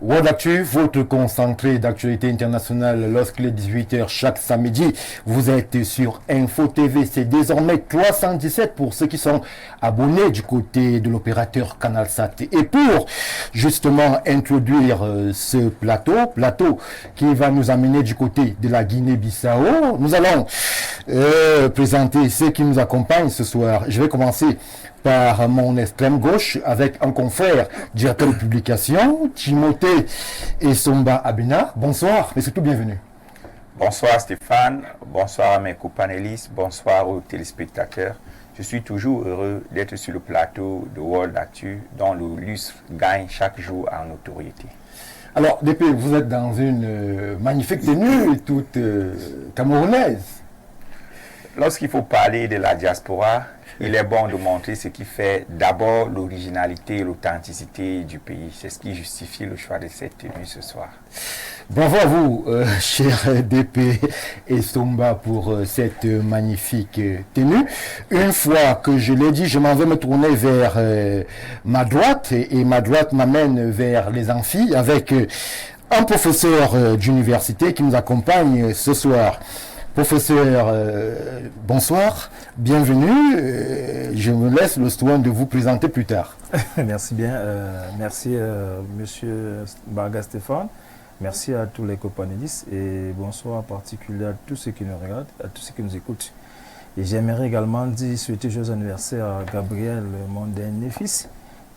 World Actu, votre concentré d'actualité internationale lorsqu'il est 18h chaque samedi. Vous êtes sur Info TV, c'est désormais 317 pour ceux qui sont abonnés du côté de l'opérateur CanalSat. Et pour justement introduire ce plateau qui va nous amener du côté de la Guinée-Bissau, nous allons présenter ceux qui nous accompagnent ce soir. Je vais commencer par mon extrême gauche avec un confrère, directeur de publication, Timothée Essomba Abena. Bonsoir, mais surtout bienvenue. Bonsoir Stéphane, bonsoir à mes co-panélistes, bonsoir aux téléspectateurs. Je suis toujours heureux d'être sur le plateau de World Actu, dont le lustre gagne chaque jour en notoriété. Alors, DP, vous êtes dans une magnifique tenue, toute camerounaise. Lorsqu'il faut parler de la diaspora, il est bon de montrer ce qui fait d'abord l'originalité et l'authenticité du pays. C'est ce qui justifie le choix de cette tenue ce soir. Bravo à vous, cher DP Essomba, pour cette magnifique tenue. Une fois que je l'ai dit, je m'en vais me tourner vers ma droite et ma droite m'amène vers les amphis avec un professeur d'université qui nous accompagne ce soir. Professeur, bonsoir, bienvenue. Je me laisse le soin de vous présenter plus tard. Merci bien. Merci, monsieur Barga Stéphane. Merci à tous les copanélistes et bonsoir en particulier à tous ceux qui nous regardent, à tous ceux qui nous écoutent. Et j'aimerais également souhaiter joyeux anniversaire à Gabriel, mon dernier fils,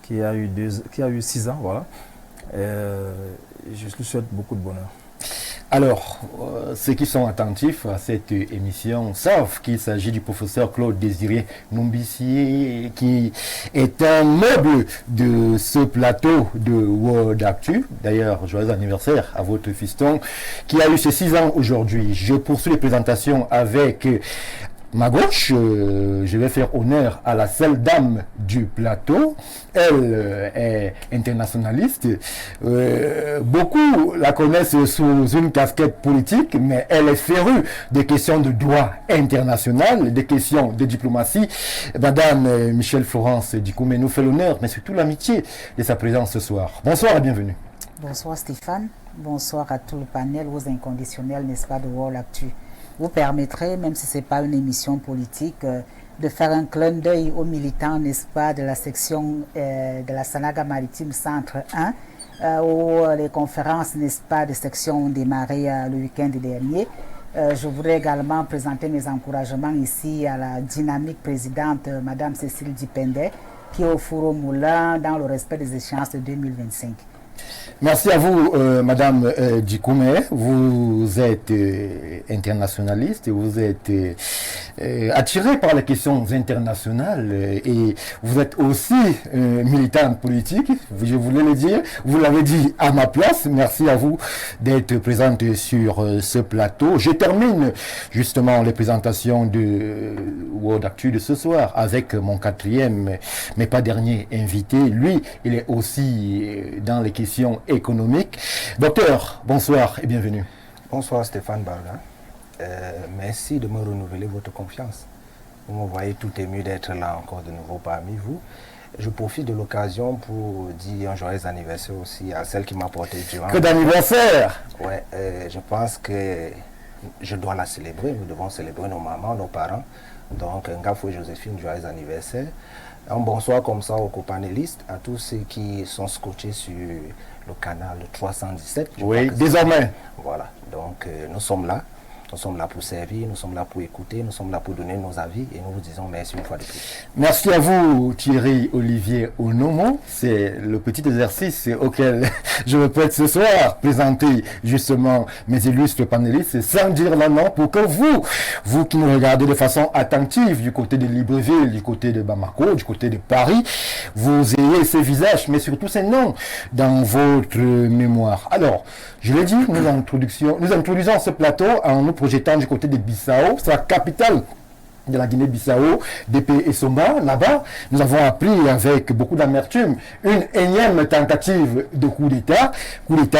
qui a eu 6 ans. Voilà. Je lui souhaite beaucoup de bonheur. Alors, ceux qui sont attentifs à cette émission savent qu'il s'agit du professeur Claude Désiré Nombissier, qui est un meuble de ce plateau de World Actu. D'ailleurs, joyeux anniversaire à votre fiston, qui a eu ses 6 ans aujourd'hui. Je poursuis les présentations avec ma gauche. Je vais faire honneur à la seule dame du plateau. Elle est internationaliste. Beaucoup la connaissent sous une casquette politique, mais elle est férue des questions de droit international, des questions de diplomatie. Madame Michèle Florence Dikoumé nous fait l'honneur, mais surtout l'amitié de sa présence ce soir. Bonsoir et bienvenue. Bonsoir Stéphane. Bonsoir à tout le panel, aux inconditionnels, n'est-ce pas, de World Actu. Vous permettrez, même si ce n'est pas une émission politique, de faire un clin d'œil aux militants, n'est-ce pas, de la section de la Sanaga Maritime Centre 1, où les conférences, n'est-ce pas, de section ont démarré le week-end dernier. Je voudrais également présenter mes encouragements ici à la dynamique présidente, Madame Cécile Dipende, qui est au four au moulin dans le respect des échéances de 2025. Merci à vous, Madame Dikoumé. Vous êtes internationaliste et vous êtes attirée par les questions internationales et vous êtes aussi militante politique, je voulais le dire. Vous l'avez dit à ma place. Merci à vous d'être présente sur ce plateau. Je termine justement les présentations de World Actu de ce soir avec mon quatrième, mais pas dernier invité. Lui, il est aussi dans les questions économiques. Docteur, bonsoir et bienvenue. Bonsoir Stéphane Barga. Merci de me renouveler votre confiance. Vous me voyez tout ému d'être là encore de nouveau parmi vous. Je profite de l'occasion pour dire un joyeux anniversaire aussi à celle qui m'a porté durant... Que d'anniversaire! Ouais, je pense que je dois la célébrer. Nous devons célébrer nos mamans, nos parents. Donc, Ngafou et Joséphine, joyeux anniversaire. Un bonsoir comme ça aux copanélistes, à tous ceux qui sont scotchés sur le canal 317. Oui, désormais. Voilà, donc nous sommes là. Nous sommes là pour servir, nous sommes là pour écouter, nous sommes là pour donner nos avis et nous vous disons merci une fois de plus. Merci à vous Thierry Olivier Onomo. C'est le petit exercice auquel je me prête ce soir, présenter justement mes illustres panélistes sans dire leur nom pour que vous qui nous regardez de façon attentive du côté de Libreville, du côté de Bamako, du côté de Paris, vous ayez ces visages, mais surtout ces noms dans votre mémoire. Alors, je l'ai dit, nous introduisons ce plateau en nous projetant du côté de Bissau, c'est la capitale de la Guinée-Bissau, DP Essomba. Là-bas, nous avons appris avec beaucoup d'amertume une énième tentative de coup d'État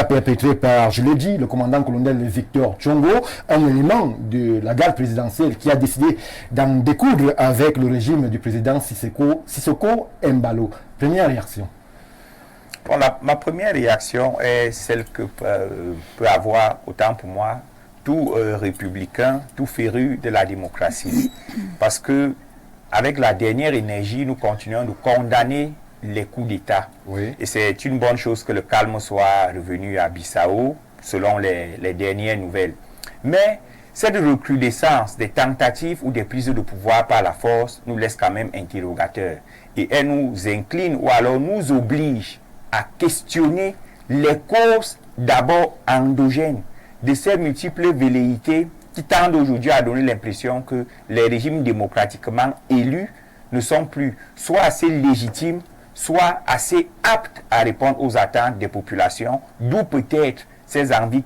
perpétré par, je l'ai dit, le commandant-colonel Victor Tchongo, un élément de la garde présidentielle qui a décidé d'en découdre avec le régime du président Sissoko Embalo. Première réaction. Bon, ma première réaction est celle que peut avoir, autant pour moi, tout républicain, tout féru de la démocratie. Parce que, avec la dernière énergie, nous continuons de condamner les coups d'État. Oui. Et c'est une bonne chose que le calme soit revenu à Bissau, selon les dernières nouvelles. Mais cette recrudescence des tentatives ou des prises de pouvoir par la force nous laisse quand même interrogateurs. Et elle nous incline ou alors nous oblige à questionner les causes d'abord endogènes de ces multiples velléités qui tendent aujourd'hui à donner l'impression que les régimes démocratiquement élus ne sont plus soit assez légitimes, soit assez aptes à répondre aux attentes des populations, d'où peut-être ces envies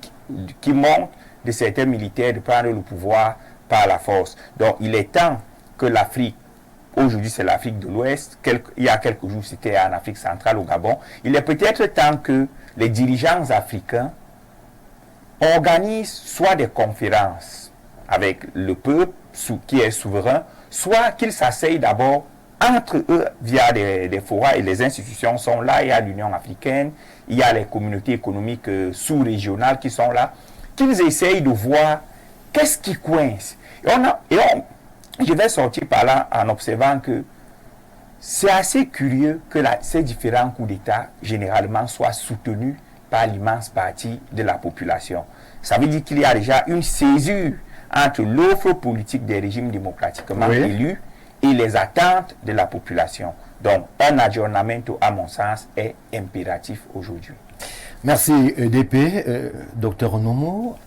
qui montent de certains militaires de prendre le pouvoir par la force. Donc il est temps que l'Afrique, aujourd'hui c'est l'Afrique de l'Ouest, il y a quelques jours c'était en Afrique centrale, au Gabon, il est peut-être temps que les dirigeants africains organisent soit des conférences avec le peuple qui est souverain, soit qu'ils s'asseyent d'abord entre eux via des forats, et les institutions sont là, il y a l'Union africaine, il y a les communautés économiques sous-régionales qui sont là, qu'ils essayent de voir qu'est-ce qui coince. Je vais sortir par là en observant que c'est assez curieux que ces différents coups d'État généralement soient soutenus par l'immense partie de la population. Ça veut dire qu'il y a déjà une césure entre l'offre politique des régimes démocratiquement élus et les attentes de la population. Donc, un aggiornamento, à mon sens, est impératif aujourd'hui. Merci, DP. Docteur Nomo,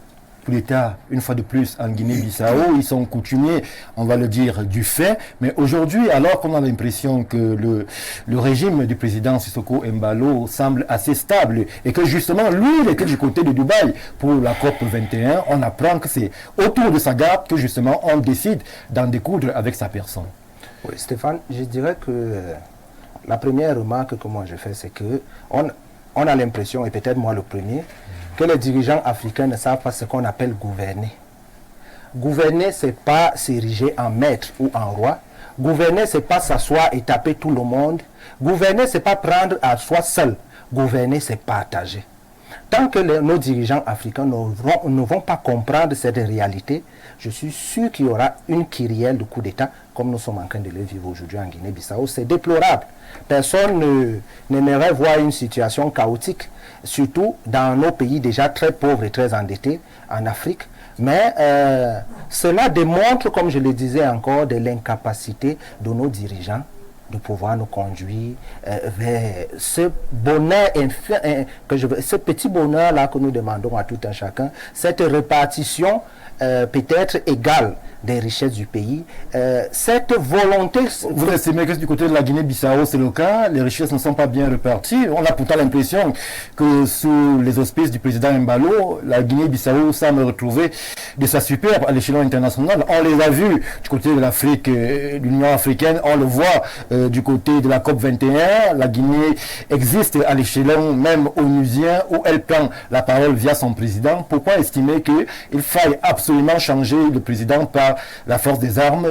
coup d'État, une fois de plus, en Guinée-Bissau, ils sont coutumiers, on va le dire, du fait. Mais aujourd'hui, alors qu'on a l'impression que le régime du président Sissoko Embalo semble assez stable et que justement, lui, il était du côté de Dubaï pour la COP 21, on apprend que c'est autour de sa garde que justement on décide d'en découdre avec sa personne. Oui, Stéphane, je dirais que la première remarque que moi je fais, c'est que on a l'impression, et peut-être moi le premier, que les dirigeants africains ne savent pas ce qu'on appelle gouverner. Gouverner, ce n'est pas s'ériger en maître ou en roi. Gouverner, ce n'est pas s'asseoir et taper tout le monde. Gouverner, ce n'est pas prendre à soi seul. Gouverner, c'est partager. Tant que nos dirigeants africains ne vont pas comprendre cette réalité, je suis sûr qu'il y aura une kyrielle de coups d'État, comme nous sommes en train de le vivre aujourd'hui en Guinée-Bissau. C'est déplorable. Personne n'aimerait voir une situation chaotique, surtout dans nos pays déjà très pauvres et très endettés en Afrique. Mais cela démontre, comme je le disais encore, de l'incapacité de nos dirigeants de pouvoir nous conduire vers ce bonheur, ce petit bonheur-là que nous demandons à tout un chacun, cette répartition peut-être égale des richesses du pays, cette volonté... Vous estimez que du côté de la Guinée-Bissau, c'est le cas, les richesses ne sont pas bien réparties. On a pourtant l'impression que sous les auspices du président Embalo, la Guinée-Bissau semble retrouver de sa superbe à l'échelon international. On les a vus du côté de l'Afrique, de l'Union africaine, on le voit du côté de la COP 21. La Guinée existe à l'échelon même onusien où elle prend la parole via son président. Pourquoi estimer qu'il faille absolument changer le président par la force des armes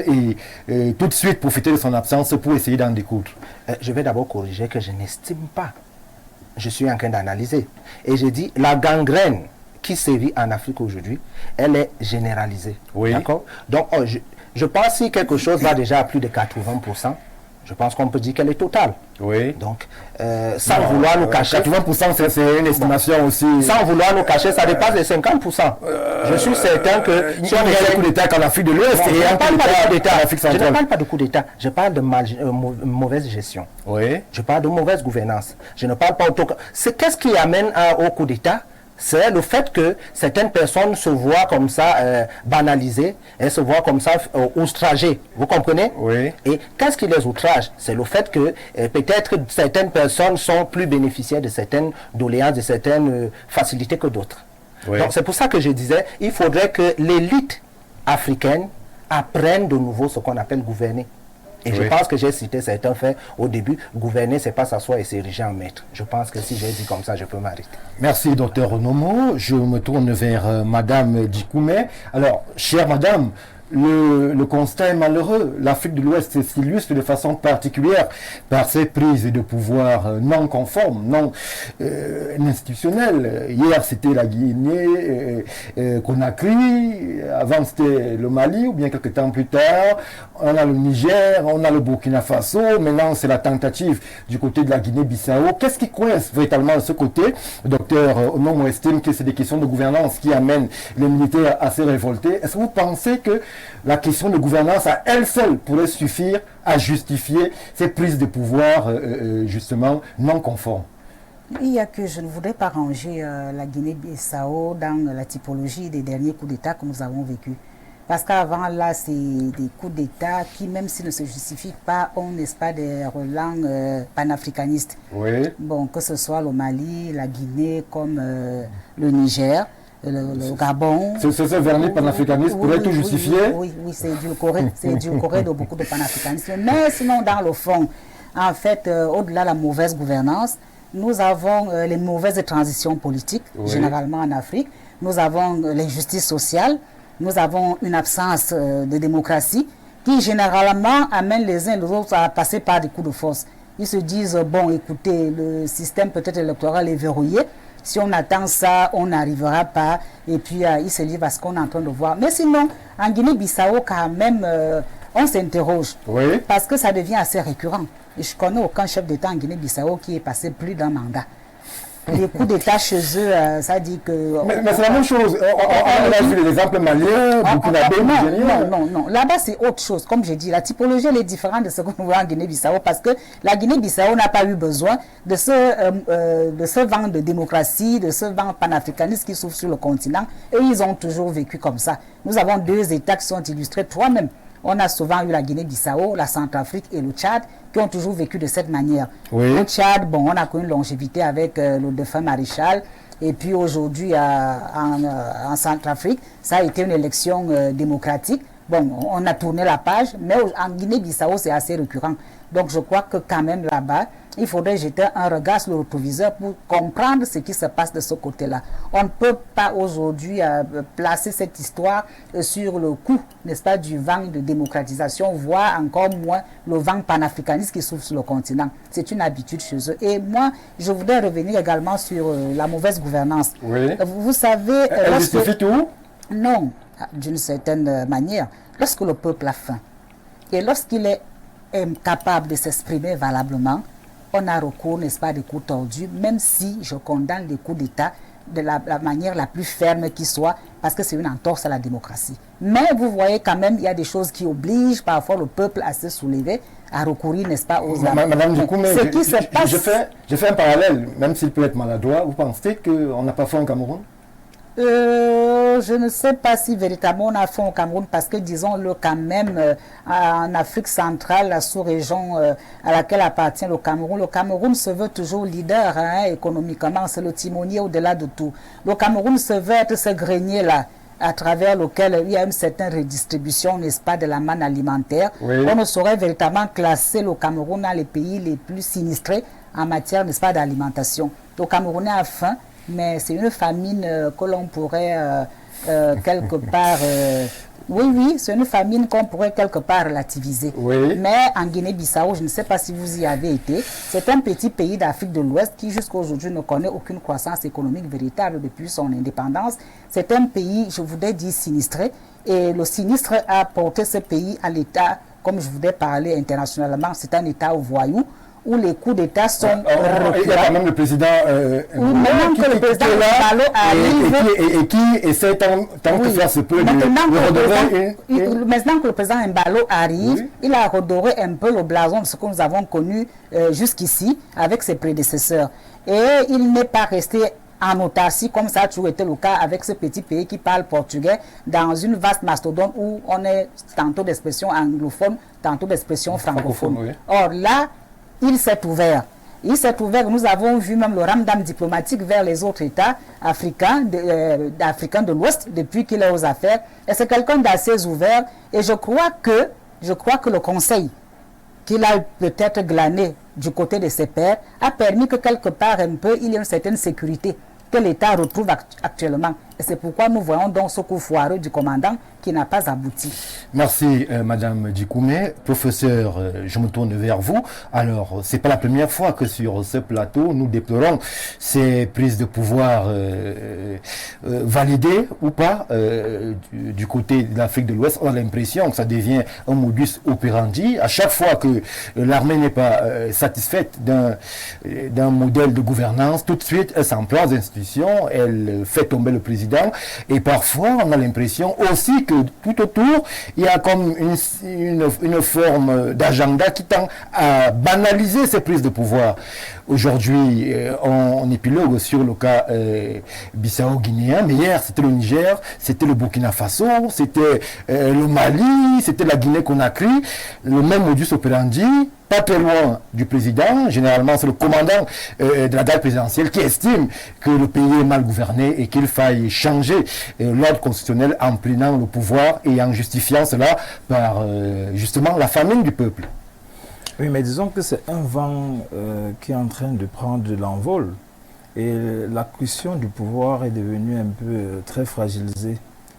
et tout de suite profiter de son absence pour essayer d'en découdre? Je vais d'abord corriger que je n'estime pas. Je suis en train d'analyser. Et j'ai dit, la gangrène qui sévit en Afrique aujourd'hui, elle est généralisée. Oui. D'accord? Donc, je pense que si quelque chose va déjà à plus de 80%, je pense qu'on peut dire qu'elle est totale. Oui. Donc, sans vouloir nous cacher... 80%, c'est une estimation aussi... Sans vouloir nous cacher, ça dépasse les 50%. Je suis certain que... Si on a un coup d'État qu'en Afrique de l'Ouest, je ne parle pas de coup d'État. Je ne parle pas de coup d'État. Je parle de mauvaise gestion. Oui. Je parle de mauvaise gouvernance. Je ne parle pas... Qu'est-ce qui amène au coup d'État? C'est le fait que certaines personnes se voient comme ça banalisées, elles se voient comme ça outragées. Vous comprenez? Oui. Et qu'est-ce qui les outrage? C'est le fait que peut-être certaines personnes sont plus bénéficiaires de certaines doléances, de certaines facilités que d'autres. Oui. Donc c'est pour ça que je disais, il faudrait que l'élite africaine apprenne de nouveau ce qu'on appelle gouverner. Et je pense que j'ai cité certains faits au début. Gouverner, c'est pas s'asseoir et s'ériger en maître. Je pense que si j'ai dit comme ça, je peux m'arrêter. Merci, docteur Nomo. Je me tourne vers Madame Dikoumé. Alors, chère Madame, le constat est malheureux. L'Afrique de l'Ouest s'illustre de façon particulière par ses prises de pouvoir non conformes, non institutionnelles. Hier, c'était la Guinée, Conakry, avant c'était le Mali, ou bien quelques temps plus tard, on a le Niger, on a le Burkina Faso, maintenant c'est la tentative du côté de la Guinée-Bissau. Qu'est-ce qui coince véritablement de ce côté? Le docteur Onomo estime que c'est des questions de gouvernance qui amènent les militaires à se révolter. Est-ce que vous pensez que la question de gouvernance à elle seule pourrait suffire à justifier ces prises de pouvoir justement non conformes? Il y a que je ne voudrais pas ranger la Guinée-Bissau dans la typologie des derniers coups d'État que nous avons vécus. Parce qu'avant, là, c'est des coups d'État qui, même s'ils ne se justifient pas, ont, n'est-ce pas, des relents panafricanistes. Oui. Bon, que ce soit le Mali, la Guinée, comme le Niger, le Gabon. Ce vernis panafricaniste pourrait tout justifier? Oui, c'est édulcoré de beaucoup de panafricanisme. Mais sinon, dans le fond, en fait, au-delà de la mauvaise gouvernance, nous avons les mauvaises transitions politiques, généralement en Afrique. Nous avons l'injustice sociale. Nous avons une absence de démocratie qui généralement amène les uns et les autres à passer par des coups de force. Ils se disent, bon, écoutez, le système peut-être électoral est verrouillé. Si on attend ça, on n'arrivera pas. Et puis, ils se livrent à ce qu'on est en train de voir. Mais sinon, en Guinée-Bissau, quand même, on s'interroge. Oui. Parce que ça devient assez récurrent. Et je ne connais aucun chef d'État en Guinée-Bissau qui est passé plus d'un mandat. Les coups d'État chez eux, ça dit que... Mais c'est la même chose. On a vu les exemples maliens, burkinabés, nigériens. Non. Là-bas, c'est autre chose. Comme j'ai dit, la typologie, elle est différente de ce qu'on voit en Guinée-Bissau parce que la Guinée-Bissau n'a pas eu besoin de ce vent de démocratie, de ce vent panafricaniste qui souffle sur le continent. Et ils ont toujours vécu comme ça. Nous avons deux États qui sont illustrés, trois même. On a souvent eu la Guinée-Bissau, la Centrafrique et le Tchad qui ont toujours vécu de cette manière. Oui. Au Tchad, bon, on a connu une longévité avec le défunt maréchal. Et puis aujourd'hui, en Centrafrique, ça a été une élection démocratique. Bon, on a tourné la page, mais en Guinée-Bissau, c'est assez récurrent. Donc je crois que quand même là-bas, il faudrait jeter un regard sur le rétroviseur pour comprendre ce qui se passe de ce côté-là. On ne peut pas aujourd'hui placer cette histoire sur le coup, n'est-ce pas, du vent de démocratisation, voire encore moins le vent panafricaniste qui souffle sur le continent. C'est une habitude chez eux. Et moi, je voudrais revenir également sur la mauvaise gouvernance. Oui. Vous savez... Elle justifie tout? Non, d'une certaine manière. Lorsque le peuple a faim et lorsqu'il est incapable de s'exprimer valablement, on a recours, n'est-ce pas, à des coups tordus, même si je condamne les coups d'État de la manière la plus ferme qui soit, parce que c'est une entorse à la démocratie. Mais vous voyez quand même, il y a des choses qui obligent parfois le peuple à se soulever, à recourir, n'est-ce pas, aux armes. Madame Djokoumé, je fais un parallèle, même s'il peut être maladroit. Vous pensez qu'on n'a pas fait au Cameroun? Je ne sais pas si véritablement on a fait au Cameroun parce que disons-le quand même en Afrique centrale, la sous-région à laquelle appartient le Cameroun se veut toujours leader économiquement, c'est le timonier au-delà de tout. Le Cameroun se veut être ce grenier-là à travers lequel il y a une certaine redistribution, n'est-ce pas, de la manne alimentaire. Oui. On ne saurait véritablement classer le Cameroun dans les pays les plus sinistrés en matière, n'est-ce pas, d'alimentation. Le Camerounais a faim, mais c'est une famine que l'on pourrait quelque part... oui, c'est une famine qu'on pourrait quelque part relativiser. Oui. Mais en Guinée-Bissau, je ne sais pas si vous y avez été, c'est un petit pays d'Afrique de l'Ouest qui jusqu'à aujourd'hui ne connaît aucune croissance économique véritable depuis son indépendance. C'est un pays, je voudrais dire, sinistré. Et le sinistre a porté ce pays à l'état, comme je voudrais parler internationalement, c'est un état voyou, où les coups d'État sont il y a quand même le président maintenant que le président Mbalo arrive et qui essaie tant que faire se peut maintenant de que le président Mbalo arrive, oui. il a redoré un peu le blason de ce que nous avons connu jusqu'ici avec ses prédécesseurs. Et il n'est pas resté en autarcie, comme ça a toujours été le cas avec ce petit pays qui parle portugais, dans une vaste mastodonte où on est tantôt d'expression anglophone, tantôt d'expression francophone. Oui. Or là, il s'est ouvert. Il s'est ouvert. Nous avons vu même le ramdam diplomatique vers les autres États africains de l'Ouest depuis qu'il est aux affaires. Et c'est quelqu'un d'assez ouvert. Et je crois que le conseil qu'il a peut-être glané du côté de ses pairs a permis que quelque part un peu il y ait une certaine sécurité que l'État retrouve actuellement. Et c'est pourquoi nous voyons donc ce coup foireux du commandant qui n'a pas abouti. Merci, Madame Djikoumé. Professeur, je me tourne vers vous. Alors, c'est pas la première fois que sur ce plateau, nous déplorons ces prises de pouvoir validées ou pas du côté de l'Afrique de l'Ouest. On a l'impression que ça devient un modus operandi. À chaque fois que l'armée n'est pas satisfaite d'un modèle de gouvernance, tout de suite, elle s'emploie aux institutions, elle fait tomber le président. Et parfois, on a l'impression aussi que tout autour, il y a comme une forme d'agenda qui tend à banaliser ces prises de pouvoir. Aujourd'hui, on épilogue sur le cas bissau-guinéen, mais hier, c'était le Niger, c'était le Burkina Faso, c'était le Mali, c'était la Guinée-Conakry, le même modus operandi, pas très loin du président. Généralement, c'est le commandant de la garde présidentielle qui estime que le pays est mal gouverné et qu'il faille changer l'ordre constitutionnel en prenant le pouvoir et en justifiant cela par justement la famine du peuple. Oui, mais disons que c'est un vent qui est en train de prendre de l'envol et la question du pouvoir est devenue un peu très fragilisée.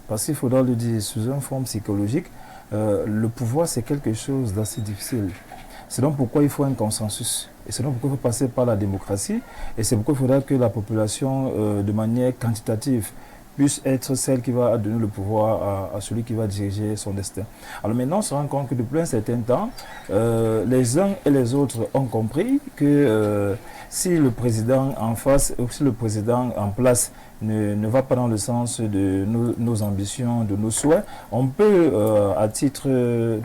Parce qu'il faudra le dire sous une forme psychologique, le pouvoir c'est quelque chose d'assez difficile. C'est donc pourquoi il faut un consensus. Et c'est donc pourquoi il faut passer par la démocratie. Et c'est pourquoi il faudra que la population, de manière quantitative, puisse être celle qui va donner le pouvoir à celui qui va diriger son destin. Alors maintenant, on se rend compte que depuis un certain temps, les uns et les autres ont compris que si le président en face, ou si le président en place ne va pas dans le sens de nos ambitions, de nos souhaits, on peut, à titre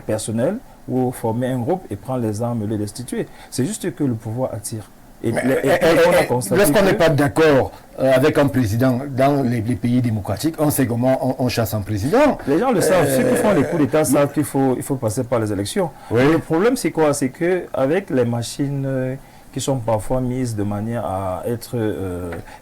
personnel, ou former un groupe et prendre les armes et les destituer. C'est juste que le pouvoir attire. Lorsqu'on n'est pas d'accord avec un président dans les pays démocratiques, on sait comment on chasse un président. Les gens le savent. Ceux qui font les coups d'État savent qu'il faut passer par les élections. Oui. Le problème, c'est quoi? C'est qu'avec les machines qui sont parfois mises de manière à être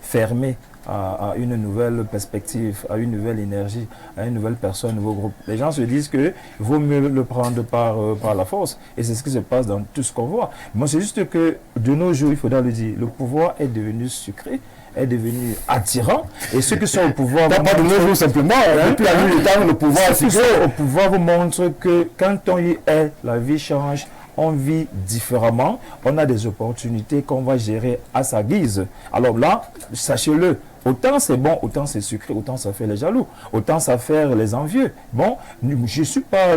fermées à une nouvelle perspective, à une nouvelle énergie, à une nouvelle personne, un nouveau groupe. Les gens se disent qu'il vaut mieux le prendre par la force. Et c'est ce qui se passe dans tout ce qu'on voit. Moi, c'est juste que de nos jours, il faudra le dire, le pouvoir est devenu sucré, est devenu attirant. Et ceux qui sont au pouvoir... Pas de nos jours simplement. Depuis la nuit des temps, le pouvoir est sucré. Ceux qui sont au pouvoir vous montrent que quand on y est, la vie change. On vit différemment, on a des opportunités qu'on va gérer à sa guise. Alors là, sachez-le, autant c'est bon, autant c'est sucré, autant ça fait les jaloux, autant ça fait les envieux. Bon, je suis pas,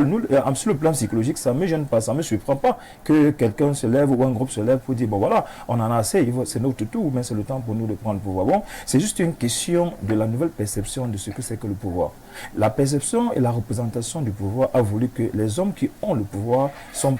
sur le plan psychologique, ça ne me gêne pas, ça ne me surprend pas que quelqu'un se lève ou un groupe se lève pour dire, bon voilà, on en a assez, c'est notre tour, mais c'est le temps pour nous de prendre le pouvoir. Bon, c'est juste une question de la nouvelle perception de ce que c'est que le pouvoir. La perception et la représentation du pouvoir a voulu que les hommes qui ont le pouvoir sont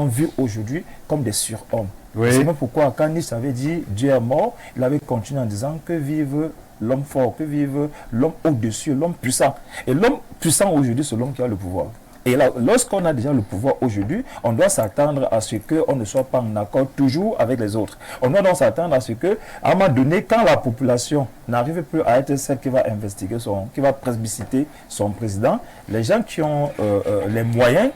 vus aujourd'hui comme des surhommes. Oui. C'est même pourquoi quand Nietzsche avait dit Dieu est mort, il avait continué en disant que vive l'homme fort, que vive l'homme au-dessus, l'homme puissant. Et l'homme puissant aujourd'hui, c'est l'homme qui a le pouvoir. Et là, lorsqu'on a déjà le pouvoir aujourd'hui, on doit s'attendre à ce qu'on ne soit pas en accord toujours avec les autres. On doit donc s'attendre à ce qu'à un moment donné, quand la population n'arrive plus à être celle qui va investiguer, qui va plébisciter son président, les gens qui ont les moyens,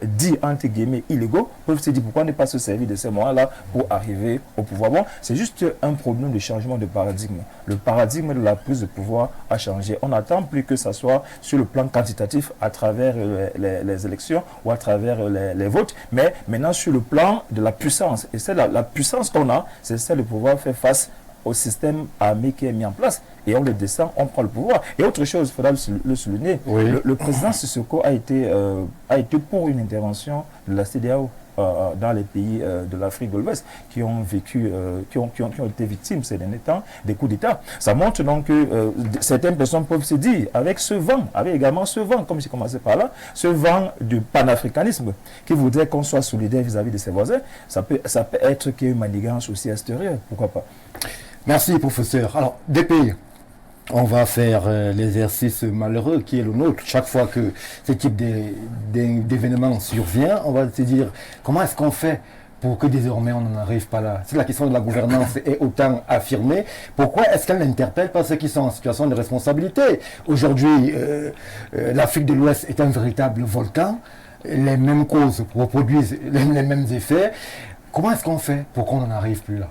dit entre guillemets illégaux, peuvent se dire pourquoi ne pas se servir de ces moyens-là pour arriver au pouvoir. Bon, c'est juste un problème de changement de paradigme. Le paradigme de la prise de pouvoir a changé. On n'attend plus que ça soit sur le plan quantitatif à travers les élections ou à travers les votes, mais maintenant sur le plan de la puissance. Et c'est la puissance qu'on a, c'est celle de pouvoir faire face au système armé qui est mis en place. Et on le descend, on prend le pouvoir. Et autre chose, il faudra le souligner, oui. Le président Sissoko a été pour une intervention de la CEDEAO dans les pays de l'Afrique de l'Ouest qui ont vécu, qui ont été victimes ces derniers temps des coups d'État. Ça montre donc que certaines personnes peuvent se dire, avec également ce vent, comme j'ai commencé par là, ce vent du panafricanisme qui voudrait qu'on soit solidaire vis-à-vis de ses voisins, ça peut être qu'il y ait une manigance aussi extérieure, pourquoi pas. Merci, professeur. Alors, DP, on va faire l'exercice malheureux qui est le nôtre. Chaque fois que ce type d'événement survient, on va se dire comment est-ce qu'on fait pour que désormais on n'en arrive pas là. Si la question de la gouvernance est autant affirmée, pourquoi est-ce qu'elle n'interpelle pas ceux qui sont en situation de responsabilité? Aujourd'hui, l'Afrique de l'Ouest est un véritable volcan. Les mêmes causes reproduisent les mêmes effets. Comment est-ce qu'on fait pour qu'on n'en arrive plus là?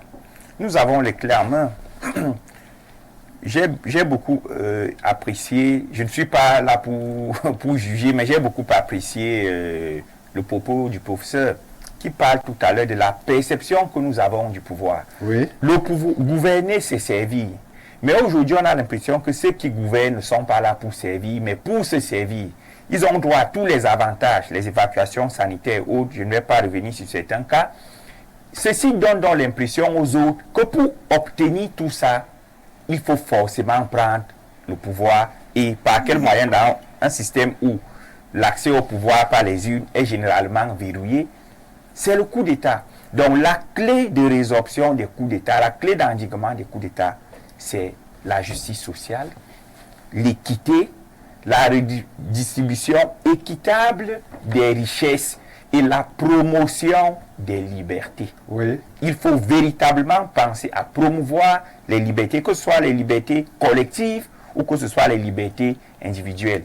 Nous avons les clés en main. j'ai beaucoup apprécié, je ne suis pas là pour juger, mais j'ai beaucoup apprécié le propos du professeur qui parle tout à l'heure de la perception que nous avons du pouvoir. Oui. Le pouvoir, gouverner, c'est servir. Mais aujourd'hui, on a l'impression que ceux qui gouvernent ne sont pas là pour servir, mais pour se servir. Ils ont droit à tous les avantages, les évacuations sanitaires et autres. Je ne vais pas revenir sur certains cas. Ceci donne donc l'impression aux autres que pour obtenir tout ça, il faut forcément prendre le pouvoir. Et par quel moyen, dans un système où l'accès au pouvoir par les urnes est généralement verrouillé, c'est le coup d'État. Donc la clé de résorption des coups d'État, la clé d'endiguement des coups d'État, c'est la justice sociale, l'équité, la redistribution équitable des richesses et la promotion des libertés. Oui. Il faut véritablement penser à promouvoir les libertés, que ce soit les libertés collectives ou que ce soit les libertés individuelles.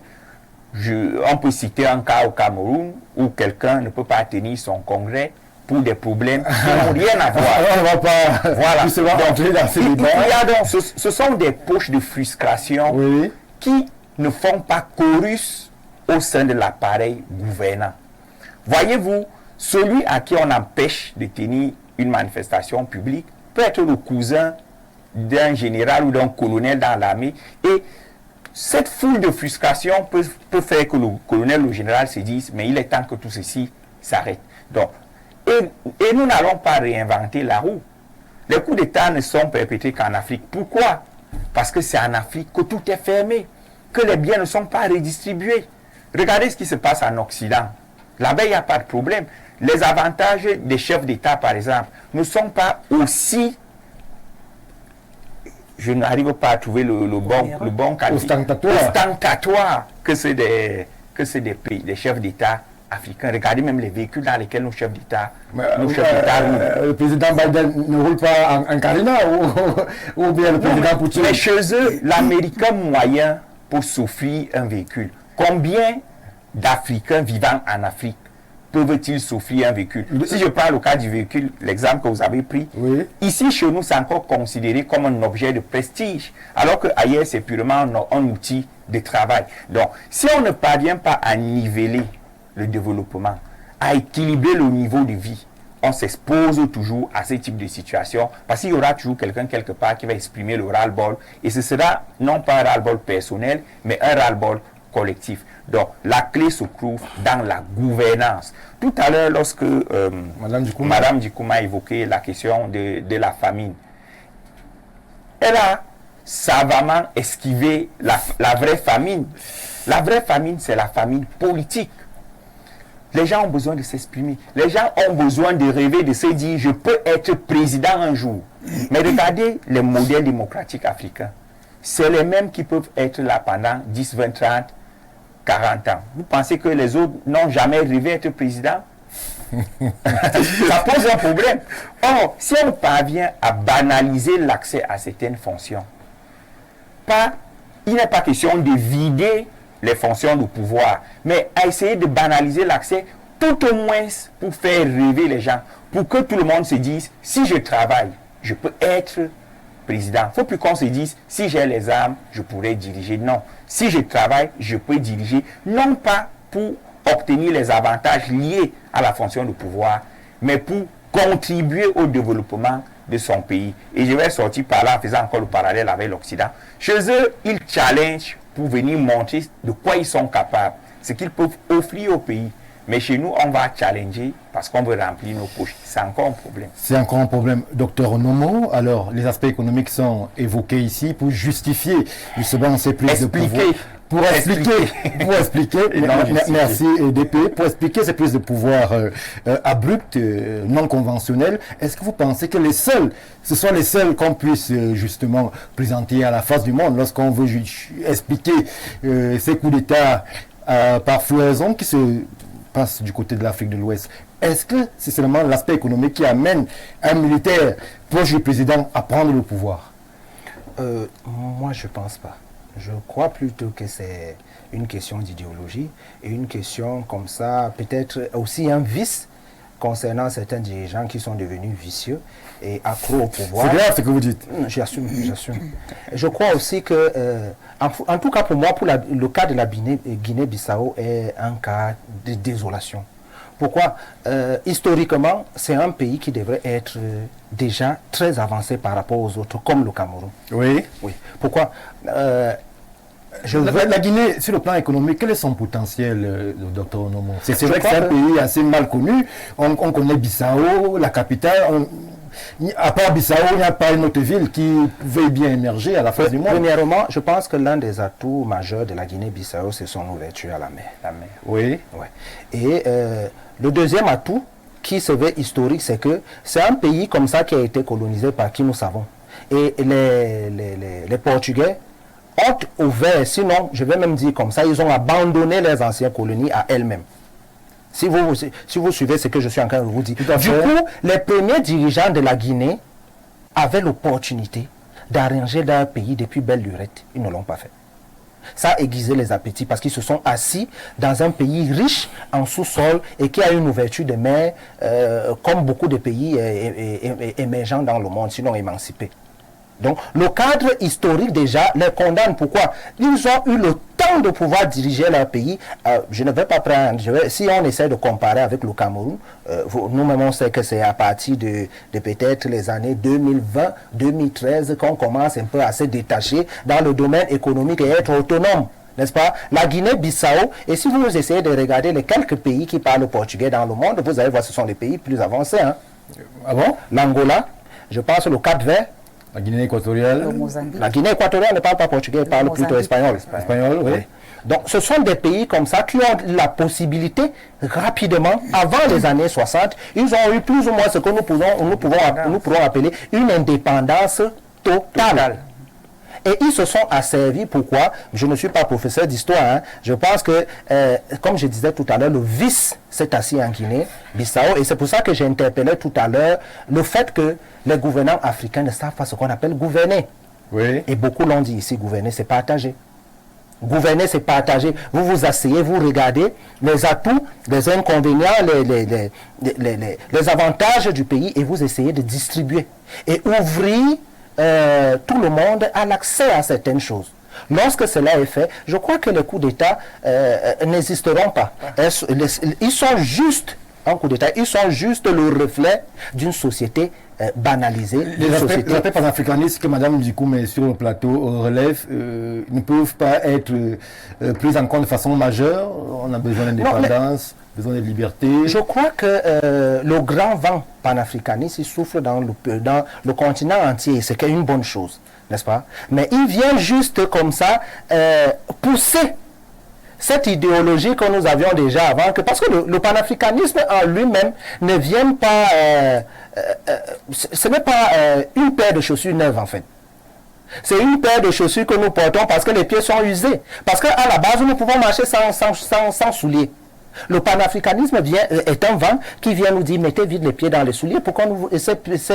On peut citer un cas au Cameroun où quelqu'un ne peut pas tenir son congrès pour des problèmes qui n'ont rien à voir. On ne va pas Voilà. donc, entrer dans ces débats. Ce sont des poches de frustration Oui. qui ne font pas chorus au sein de l'appareil gouvernant. Voyez-vous, celui à qui on empêche de tenir une manifestation publique peut être le cousin d'un général ou d'un colonel dans l'armée, et cette foule de frustration peut faire que le colonel ou le général se dise mais il est temps que tout ceci s'arrête. Donc, et nous n'allons pas réinventer la roue. Les coups d'État ne sont perpétrés qu'en Afrique. Pourquoi? Parce que c'est en Afrique que tout est fermé, que les biens ne sont pas redistribués. Regardez ce qui se passe en Occident. Là-bas, il n'y a pas de problème. Les avantages des chefs d'État, par exemple, ne sont pas aussi... Je n'arrive pas à trouver le bon ostentatoire que c'est des pays, des chefs d'État africains. Regardez même les véhicules dans lesquels nos chefs d'État roulent. Le président Biden ne roule pas en Carina ou bien le président Poutine. Mais chez eux, l'Américain moyen pour s'offrir un véhicule. Combien d'Africains vivant en Afrique peuvent-ils s'offrir un véhicule? Si je parle au cas du véhicule, l'exemple que vous avez pris, oui. Ici chez nous, c'est encore considéré comme un objet de prestige, alors qu'ailleurs, c'est purement un outil de travail. Donc, si on ne parvient pas à niveler le développement, à équilibrer le niveau de vie, on s'expose toujours à ce type de situation, parce qu'il y aura toujours quelqu'un quelque part qui va exprimer le ras-le-bol, et ce sera non pas un ras-le-bol personnel, mais un ras-le-bol collectif. Donc, la clé se trouve dans la gouvernance. Tout à l'heure, lorsque Madame Dikouma a évoqué la question de la famine, elle a savamment esquivé la vraie famine. La vraie famine, c'est la famine politique. Les gens ont besoin de s'exprimer. Les gens ont besoin de rêver, de se dire, je peux être président un jour. Mais regardez les modèles démocratiques africains. C'est les mêmes qui peuvent être là pendant 10, 20, 30, 40 ans. Vous pensez que les autres n'ont jamais rêvé d'être président? Ça pose un problème. Or, si on parvient à banaliser l'accès à certaines fonctions, il n'est pas question de vider les fonctions de pouvoir, mais à essayer de banaliser l'accès, tout au moins pour faire rêver les gens, pour que tout le monde se dise, si je travaille, je peux être président. Il ne faut plus qu'on se dise, si j'ai les armes, je pourrais diriger. Non. Si je travaille, je peux diriger. Non pas pour obtenir les avantages liés à la fonction de pouvoir, mais pour contribuer au développement de son pays. Et je vais sortir par là en faisant encore le parallèle avec l'Occident. Chez eux, ils challengent pour venir montrer de quoi ils sont capables, ce qu'ils peuvent offrir au pays. Mais chez nous, on va challenger parce qu'on veut remplir nos poches. C'est encore un problème. C'est encore un problème. Docteur Nomo, alors les aspects économiques sont évoqués ici pour justifier justement ces prises de pouvoir. Pour expliquer, merci DP, pour expliquer ces prises de pouvoir abruptes, non conventionnelles, est-ce que vous pensez que ce sont les seuls qu'on puisse justement présenter à la face du monde lorsqu'on veut expliquer ces coups d'État par floraison qui se passent du côté de l'Afrique de l'Ouest? Est-ce que c'est seulement l'aspect économique qui amène un militaire proche du président à prendre le pouvoir? Moi, je ne pense pas. Je crois plutôt que c'est une question d'idéologie et une question comme ça, peut-être aussi un vice concernant certains dirigeants qui sont devenus vicieux et accros au pouvoir. C'est grave ce que vous dites. J'assume. Je crois aussi que, en tout cas pour moi, le cas de la Guinée-Bissau est un cas de désolation. Pourquoi? Historiquement, c'est un pays qui devrait être déjà très avancé par rapport aux autres, comme le Cameroun. Oui. Pourquoi? La Guinée, sur le plan économique, quel est son potentiel, Dr Onomo? C'est vrai que c'est un pays assez mal connu. On connaît Bissau, la capitale. À part Bissau, il n'y a pas une autre ville qui veuille bien émerger à la face du monde. Premièrement, je pense que l'un des atouts majeurs de la Guinée-Bissau, c'est son ouverture à la mer. Oui. Et le deuxième atout, qui se veut historique, c'est que c'est un pays comme ça qui a été colonisé par qui nous savons. Et les Portugais ont ouvert, sinon, je vais même dire comme ça, ils ont abandonné les anciennes colonies à elles-mêmes. Si vous suivez ce que je suis en train de vous dire. Du coup, les premiers dirigeants de la Guinée avaient l'opportunité d'arranger leur pays depuis belle lurette. Ils ne l'ont pas fait. Ça a aiguisé les appétits parce qu'ils se sont assis dans un pays riche en sous-sol et qui a une ouverture de mer comme beaucoup de pays émergents dans le monde, sinon émancipés. Donc, le cadre historique déjà les condamne. Pourquoi? Ils ont eu le temps de pouvoir diriger leur pays. Je ne vais pas prendre... si on essaie de comparer avec le Cameroun, nous-mêmes on sait que c'est à partir de peut-être les années 2020-2013 qu'on commence un peu à se détacher dans le domaine économique et être autonome. N'est-ce pas? La Guinée-Bissau, et si vous essayez de regarder les quelques pays qui parlent portugais dans le monde, vous allez voir, ce sont les pays plus avancés. Hein? Ah bon? L'Angola, je pense le Cap-Vert, la Guinée équatoriale. La Guinée équatoriale ne parle pas portugais, elle parle plutôt espagnol. Espagnol, oui. Donc, ce sont des pays comme ça qui ont la possibilité, rapidement, avant les années 60, ils ont eu plus ou moins ce que nous pourrons appeler une indépendance totale. Et ils se sont asservis, pourquoi? Je ne suis pas professeur d'histoire, hein. Je pense que, comme je disais tout à l'heure, le vice s'est assis en Guinée-Bissau, et c'est pour ça que j'ai interpellé tout à l'heure le fait que les gouvernants africains ne savent pas ce qu'on appelle gouverner. Oui. Et beaucoup l'ont dit ici, gouverner, c'est partager. Gouverner, c'est partager. Vous vous asseyez, vous regardez les atouts, les inconvénients, les avantages du pays, et vous essayez de distribuer. Et ouvrir tout le monde a l'accès à certaines choses. Lorsque cela est fait, je crois que les coups d'État n'existeront pas. Ils sont juste un coup d'État, ils sont juste le reflet d'une société banalisée. Les aspects panafricanistes que Mme Ndikou met sur le plateau relève ne peuvent pas être pris en compte de façon majeure. On a besoin d'indépendance, besoin de liberté. Je crois que le grand vent panafricaniste, il souffle dans le continent entier. C'est une bonne chose, n'est-ce pas? Mais il vient juste comme ça pousser cette idéologie que nous avions déjà avant, parce que le panafricanisme en lui-même ne vient pas... ce n'est pas une paire de chaussures neuves, en fait. C'est une paire de chaussures que nous portons parce que les pieds sont usés. Parce qu'à la base, nous pouvons marcher sans souliers. Le panafricanisme est un vent qui vient nous dire, mettez vite les pieds dans les souliers pour que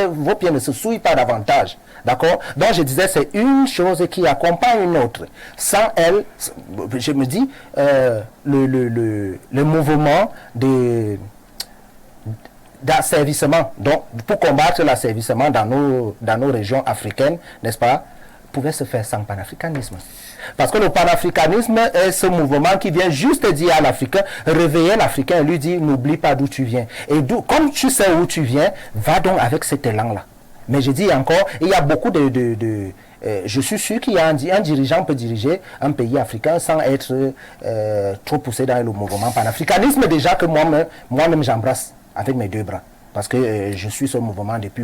vos pieds ne se souillent pas davantage. D'accord? Donc je disais, c'est une chose qui accompagne une autre. Sans elle, je me dis, le mouvement d'asservissement, donc pour combattre l'asservissement dans nos régions africaines, n'est-ce pas, pouvait se faire sans panafricanisme. Parce que le panafricanisme est ce mouvement qui vient juste dire à l'Africain, réveiller l'Africain et lui dire, n'oublie pas d'où tu viens. Et comme tu sais où tu viens, va donc avec cet élan-là. Mais je dis encore, il y a beaucoup je suis sûr qu'il y a un dirigeant peut diriger un pays africain sans être trop poussé dans le mouvement panafricanisme déjà que moi-même j'embrasse avec mes deux bras. Parce que je suis ce mouvement depuis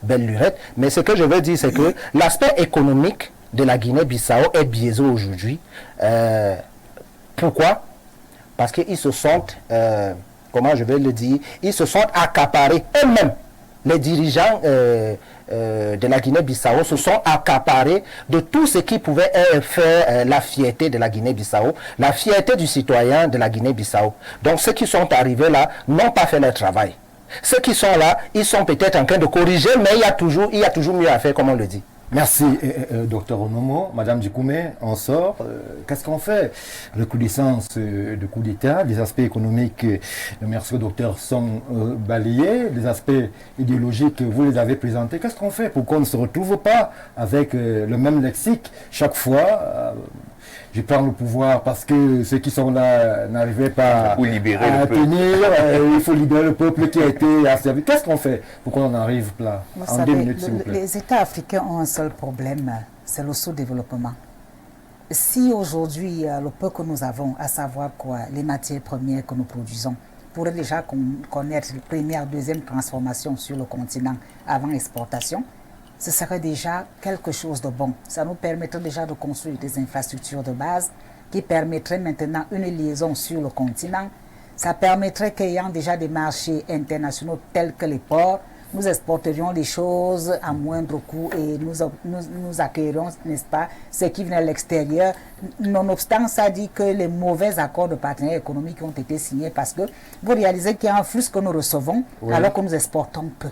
belle lurette. Mais ce que je veux dire, c'est que l'aspect économique de la Guinée-Bissau est biaisé aujourd'hui. Pourquoi? Parce qu'ils se sont, comment je vais le dire, ils se sont accaparés eux-mêmes. Les dirigeants de la Guinée-Bissau se sont accaparés de tout ce qui pouvait faire la fierté de la Guinée-Bissau, la fierté du citoyen de la Guinée-Bissau. Donc ceux qui sont arrivés là n'ont pas fait leur travail. Ceux qui sont là, ils sont peut-être en train de corriger, mais il y a toujours mieux à faire, comme on le dit. Merci, docteur Onomo. Madame Djikoumé, on sort. Qu'est-ce qu'on fait? Recrudescence de coup d'État, les aspects économiques, merci au docteur, sont balayés. Les aspects idéologiques, vous les avez présentés. Qu'est-ce qu'on fait pour qu'on ne se retrouve pas avec le même lexique chaque fois? Je prends le pouvoir parce que ceux qui sont là n'arrivaient pas à tenir. Il faut libérer le peuple qui a été asservi. Qu'est-ce qu'on fait pour qu'on en arrive là? Vous En savez, 2 minutes, s'il vous plaît. les États africains ont un seul problème, c'est le sous-développement. Si aujourd'hui, le peu que nous avons, à savoir quoi, les matières premières que nous produisons, pourrait déjà connaître les première, deuxième transformation sur le continent avant exportation, ce serait déjà quelque chose de bon. Ça nous permettrait déjà de construire des infrastructures de base qui permettraient maintenant une liaison sur le continent. Ça permettrait qu'ayant déjà des marchés internationaux tels que les ports, nous exporterions les choses à moindre coût et nous accueillerions, n'est-ce pas, ce qui vient de l'extérieur. Nonobstant, ça dit que les mauvais accords de partenariat économique ont été signés parce que vous réalisez qu'il y a un flux que nous recevons alors que nous exportons peu.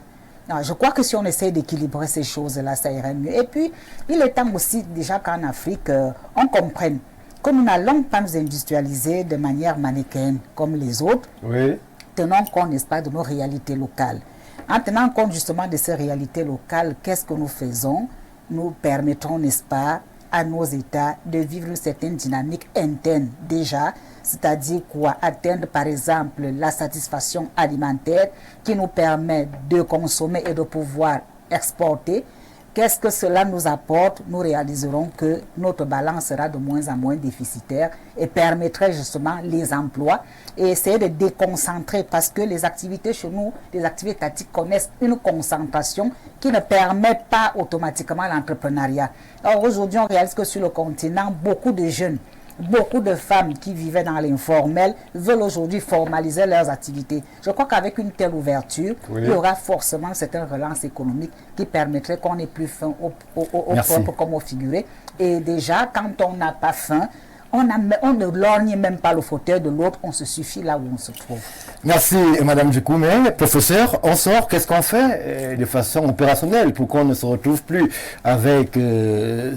Non, je crois que si on essaie d'équilibrer ces choses-là, ça irait mieux. Et puis, il est temps aussi déjà qu'en Afrique, on comprenne que nous n'allons pas nous industrialiser de manière manichéenne comme les autres. Oui. Tenons compte, n'est-ce pas, de nos réalités locales. En tenant compte justement de ces réalités locales, qu'est-ce que nous faisons? Nous permettons, n'est-ce pas, à nos États de vivre une certaine dynamique interne déjà, c'est-à-dire quoi? Atteindre par exemple la satisfaction alimentaire qui nous permet de consommer et de pouvoir exporter. Qu'est-ce que cela nous apporte? Nous réaliserons que notre balance sera de moins en moins déficitaire et permettrait justement les emplois et essayer de déconcentrer parce que les activités chez nous, les activités étatiques connaissent une concentration qui ne permet pas automatiquement l'entrepreneuriat. Alors aujourd'hui, on réalise que sur le continent, beaucoup de jeunes, beaucoup de femmes qui vivaient dans l'informel veulent aujourd'hui formaliser leurs activités. Je crois qu'avec une telle ouverture, il y aura forcément certaines relances économiques qui permettraient qu'on ait plus faim au propre comme au figuré. Et déjà, quand on n'a pas faim, on ne lorgne même pas le fauteuil de l'autre, on se suffit là où on se trouve. Merci Madame Djikoumé. Professeur, on sort, qu'est-ce qu'on fait de façon opérationnelle pour qu'on ne se retrouve plus avec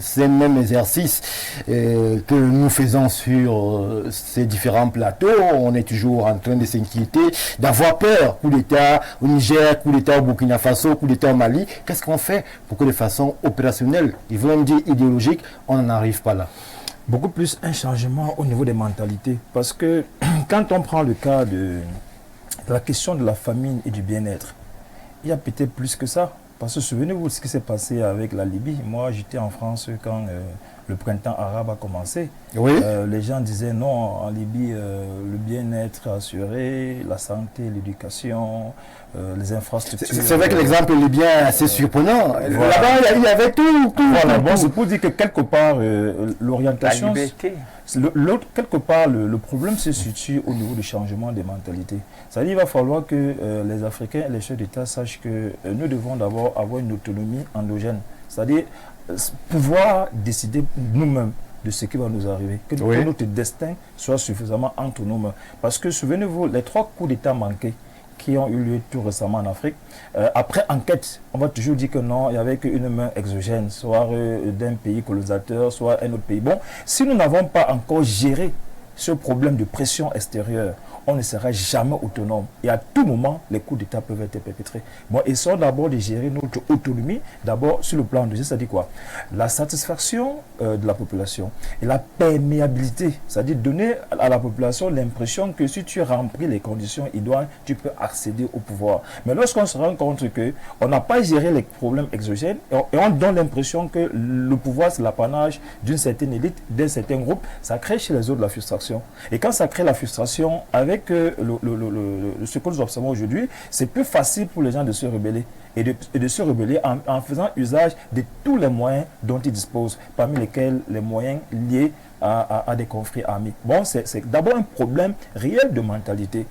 ces mêmes exercices que nous faisons sur ces différents plateaux? On est toujours en train de s'inquiéter, d'avoir peur. Coup d'État au Niger, coup d'État au Burkina Faso, coup d'État au Mali. Qu'est-ce qu'on fait pour que de façon opérationnelle, ils vont dire idéologique, on n'en arrive pas là? Beaucoup plus un changement au niveau des mentalités. Parce que quand on prend le cas de la question de la famine et du bien-être, il y a peut-être plus que ça. Parce que souvenez-vous de ce qui s'est passé avec la Libye. Moi, j'étais en France quand le printemps arabe a commencé. Oui. Les gens disaient non, en Libye, le bien-être assuré, la santé, l'éducation, les infrastructures. C'est vrai que l'exemple libyen est assez surprenant. Voilà. Là-bas, il y avait tout. Voilà, tout. bon, c'est pour dire que quelque part, l'orientation... La liberté. Quelque part, le problème se situe au niveau du changement des mentalités. C'est-à-dire qu'il va falloir que les Africains et les chefs d'État sachent que nous devons d'abord avoir une autonomie endogène. C'est-à-dire pouvoir décider nous-mêmes de ce qui va nous arriver. Que notre destin soit suffisamment entre nos mains. Parce que souvenez-vous, les 3 coups d'État manqués qui ont eu lieu tout récemment en Afrique, après enquête, on va toujours dire que non, il n'y avait qu'une main exogène, soit d'un pays colonisateur, soit un autre pays. Bon, si nous n'avons pas encore géré ce problème de pression extérieure, on ne sera jamais autonome. Et à tout moment, les coups d'État peuvent être perpétrés. Bon, essayons d'abord de gérer notre autonomie, d'abord sur le plan de ça dit quoi? La satisfaction de la population et la perméabilité, c'est-à-dire donner à la population l'impression que si tu remplis les conditions idoines, tu peux accéder au pouvoir. Mais lorsqu'on se rend compte qu'on n'a pas géré les problèmes exogènes et on donne l'impression que le pouvoir c'est l'apanage d'une certaine élite, d'un certain groupe, ça crée chez les autres la frustration. Et quand ça crée la frustration, avec ce que nous observons aujourd'hui, c'est plus facile pour les gens de se rebeller. Et de se rebeller en faisant usage de tous les moyens dont ils disposent, parmi lesquels les moyens liés à des conflits armés. Bon, c'est d'abord un problème réel de mentalité.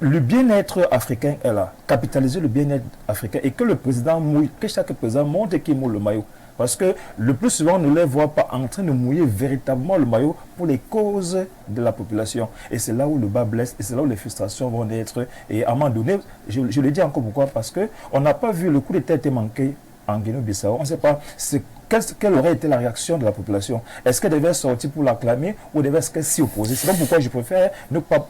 Le bien-être africain est là, capitaliser le bien-être africain et que le président mouille, que chaque président montre qu'il mouille le maillot. Parce que le plus souvent, on ne les voit pas en train de mouiller véritablement le maillot pour les causes de la population. Et c'est là où le bas blesse, et c'est là où les frustrations vont naître. Et à un moment donné, je le dis encore pourquoi, parce qu'on n'a pas vu le coup d'État été manqué en Guinée-Bissau. On ne sait pas quelle aurait été la réaction de la population. Est-ce qu'elle devait sortir pour l'acclamer ou devait-elle s'y opposer? C'est pourquoi je préfère ne pas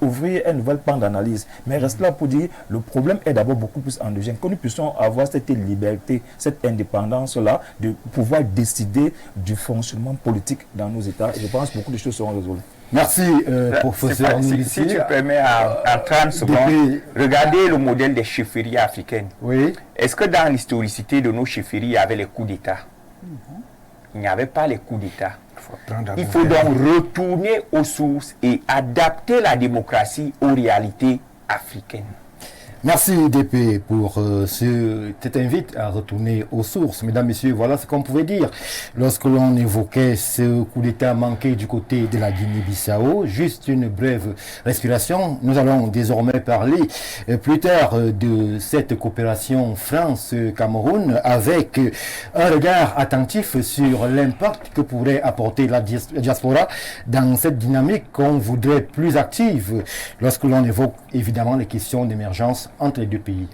ouvrir un nouvel pan d'analyse. Mais reste là pour dire, le problème est d'abord beaucoup plus endogène. Que nous puissions avoir cette liberté, cette indépendance-là, de pouvoir décider du fonctionnement politique dans nos États. Et je pense que beaucoup de choses seront résolues. Merci, professeur. Si tu permets en 30 secondes, regardez le modèle des chefferies africaines. Oui. Est-ce que dans l'historicité de nos chefferies, il y avait les coups d'État? Il n'y avait pas les coups d'État. Il faut donc retourner aux sources et adapter la démocratie aux réalités africaines. Merci DP pour cette invite à retourner aux sources. Mesdames, Messieurs, voilà ce qu'on pouvait dire lorsque l'on évoquait ce coup d'État manqué du côté de la Guinée-Bissau. Juste une brève respiration. Nous allons désormais parler plus tard de cette coopération France-Cameroun avec un regard attentif sur l'impact que pourrait apporter la diaspora dans cette dynamique qu'on voudrait plus active lorsque l'on évoque évidemment les questions d'émergence entre les deux pays.